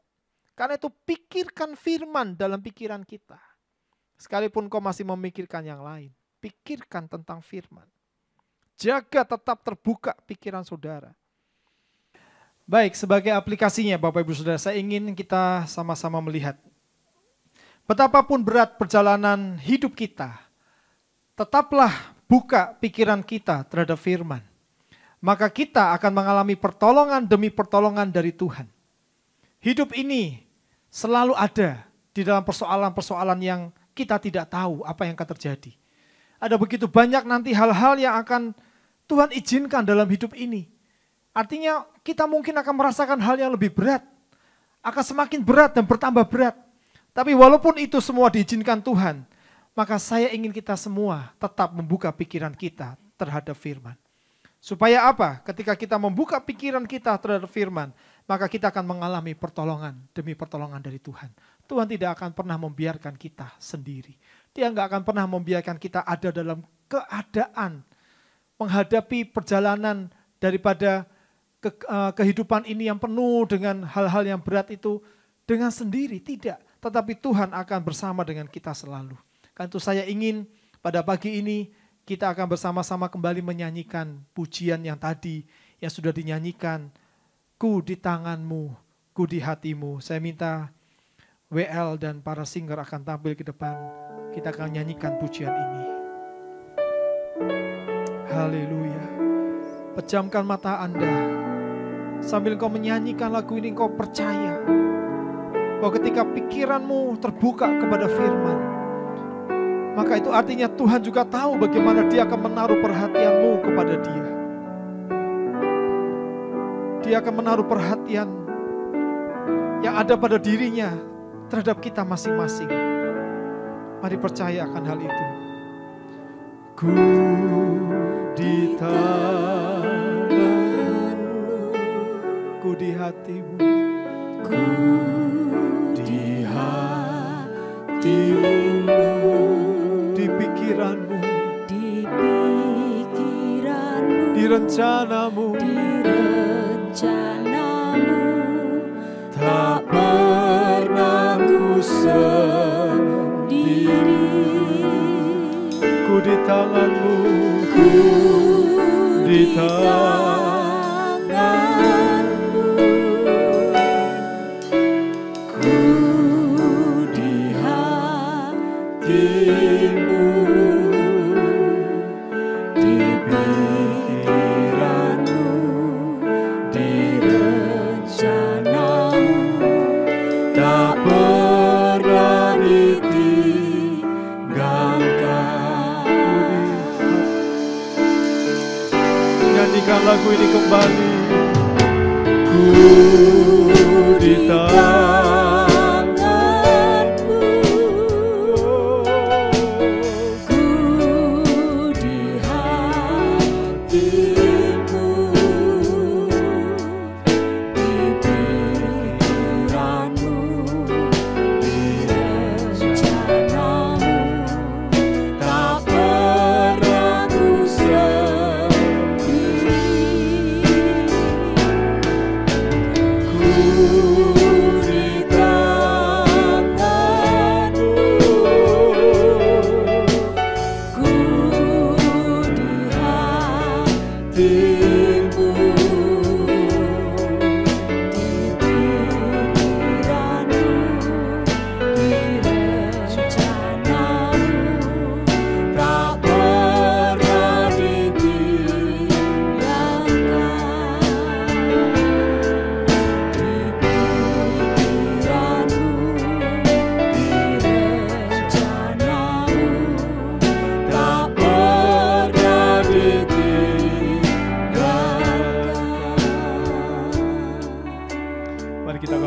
Karena itu pikirkan firman dalam pikiran kita. Sekalipun kau masih memikirkan yang lain, pikirkan tentang firman. Jaga tetap terbuka pikiran saudara. Baik, sebagai aplikasinya Bapak Ibu Saudara, saya ingin kita sama-sama melihat. Betapapun berat perjalanan hidup kita, tetaplah buka pikiran kita terhadap firman. Maka kita akan mengalami pertolongan demi pertolongan dari Tuhan. Hidup ini selalu ada di dalam persoalan-persoalan yang kita tidak tahu apa yang akan terjadi. Ada begitu banyak nanti hal-hal yang akan Tuhan izinkan dalam hidup ini. Artinya kita mungkin akan merasakan hal yang lebih berat. Akan semakin berat dan bertambah berat. Tapi walaupun itu semua diizinkan Tuhan, maka saya ingin kita semua tetap membuka pikiran kita terhadap firman. Supaya apa? Ketika kita membuka pikiran kita terhadap firman, maka kita akan mengalami pertolongan demi pertolongan dari Tuhan. Tuhan tidak akan pernah membiarkan kita sendiri. Dia nggak akan pernah membiarkan kita ada dalam keadaan menghadapi perjalanan daripada kehidupan ini yang penuh dengan hal-hal yang berat itu dengan sendiri. Tidak, tetapi Tuhan akan bersama dengan kita selalu. Karena itu saya ingin pada pagi ini kita akan bersama-sama kembali menyanyikan pujian yang tadi yang sudah dinyanyikan. Ku di tanganmu, ku di hatimu. Saya minta WL dan para singer akan tampil ke depan. Kita akan nyanyikan pujian ini. Haleluya. Pejamkan mata Anda. Sambil engkau menyanyikan lagu ini, engkau percaya bahwa ketika pikiranmu terbuka kepada firman, maka itu artinya Tuhan juga tahu bagaimana Dia akan menaruh perhatianmu kepada Dia. Dia akan menaruh perhatian yang ada pada dirinya terhadap kita masing-masing. Mari percaya akan hal itu. Ku di tanganmu, ku di hatimu, ku di hatimu. Di pikiranmu, di rencanamu, tak pernah ku sendiri. Ku di tanganmu, ku di tanganmu, ku di hatimu. Nyanyikan lagu ini kembali. Ku di tanganmu, ku di hatimu, di pikiranmu, di rencanamu, tak pernah ku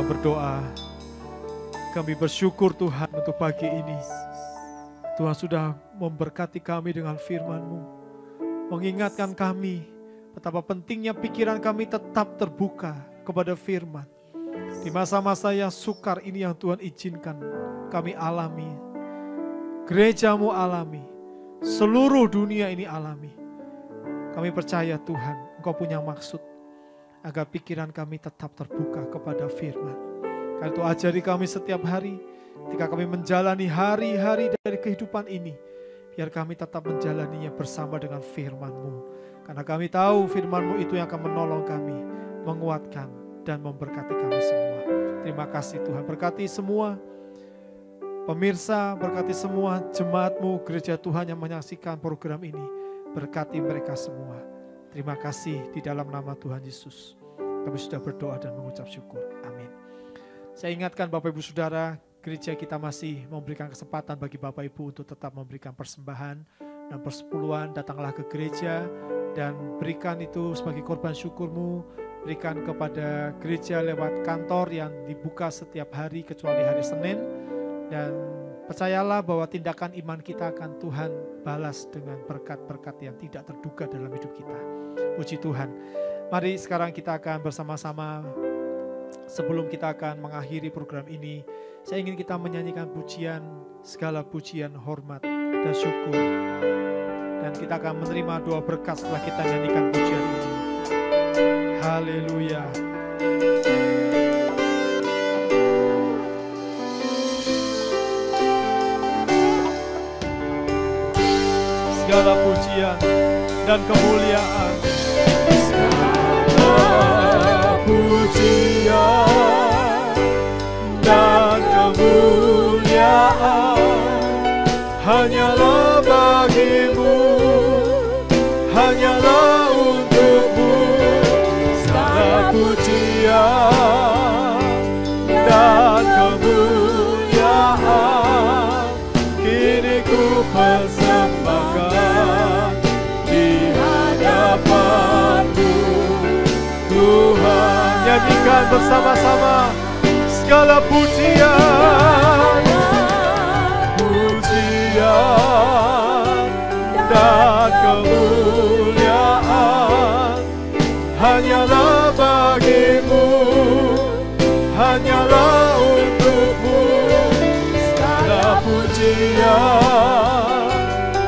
berdoa. Kami bersyukur Tuhan untuk pagi ini. Tuhan sudah memberkati kami dengan firman-Mu. Mengingatkan kami betapa pentingnya pikiran kami tetap terbuka kepada firman. Di masa-masa yang sukar ini yang Tuhan izinkan kami alami. Gereja-Mu alami. Seluruh dunia ini alami. Kami percaya Tuhan, Engkau punya maksud. agar pikiran kami tetap terbuka kepada firman. Karena itu ajari kami setiap hari, ketika kami menjalani hari-hari dari kehidupan ini, biar kami tetap menjalaninya bersama dengan firman-Mu. Karena kami tahu firman-Mu itu yang akan menolong kami, menguatkan dan memberkati kami semua. Terima kasih Tuhan, berkati semua pemirsa, berkati semua jemaat-Mu, gereja Tuhan yang menyaksikan program ini. Berkati mereka semua. Terima kasih di dalam nama Tuhan Yesus. Kami sudah berdoa dan mengucap syukur. Amin. Saya ingatkan Bapak Ibu Saudara, gereja kita masih memberikan kesempatan bagi Bapak Ibu untuk tetap memberikan persembahan dan persepuluhan. Datanglah ke gereja dan berikan itu sebagai korban syukurmu. Berikan kepada gereja lewat kantor yang dibuka setiap hari kecuali hari Senin. Dan percayalah bahwa tindakan iman kita akan Tuhan balas dengan berkat-berkat yang tidak terduga dalam hidup kita. Puji Tuhan. Mari sekarang kita akan bersama-sama, sebelum kita akan mengakhiri program ini, saya ingin kita menyanyikan pujian, segala pujian, hormat, dan syukur. Dan kita akan menerima doa berkat setelah kita nyanyikan pujian ini. Haleluya. Segala pujian dan kemuliaan, segala pujian dan kemuliaan hanyalah bagimu, hanyalah untukmu. Segala pujian dan kemuliaan kini ku persembahkan di hadapan-Mu, Tuhan. Nyanyikan bersama-sama, segala pujian, pujian dan kemuliaan hanyalah bagimu, hanyalah untukmu. Segala pujian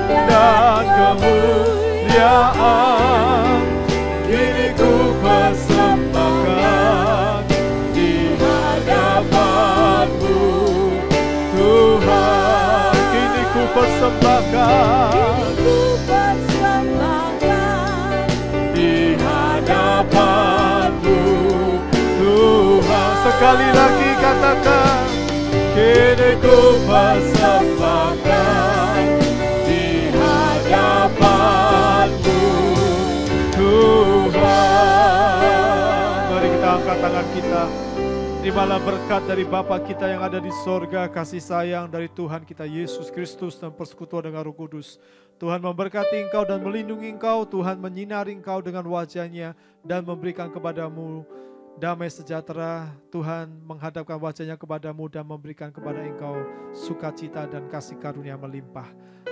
dan kemuliaan kini ku persembahkan di hadapan-Mu, Tuhan. Kini ku persembahkan di hadapan-Mu, Tuhan. Sekali lagi katakan, kini ku persembahkan di hadapan-Mu, Tuhan. Mari kita angkat tangan kita. Terimalah berkat dari Bapa kita yang ada di sorga, kasih sayang dari Tuhan kita Yesus Kristus dan persekutuan dengan Roh Kudus. Tuhan memberkati engkau dan melindungi engkau. Tuhan menyinari engkau dengan wajah-Nya dan memberikan kepadamu damai sejahtera. Tuhan menghadapkan wajah-Nya kepadamu dan memberikan kepada engkau sukacita dan kasih karunia melimpah.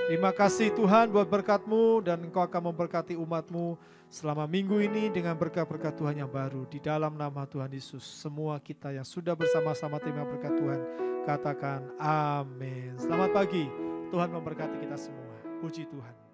Terima kasih Tuhan buat berkat-Mu, dan engkau akan memberkati umat-Mu selama minggu ini dengan berkat-berkat Tuhan yang baru. Di dalam nama Tuhan Yesus, semua kita yang sudah bersama-sama terima berkat Tuhan, katakan amin. Selamat pagi, Tuhan memberkati kita semua. Puji Tuhan.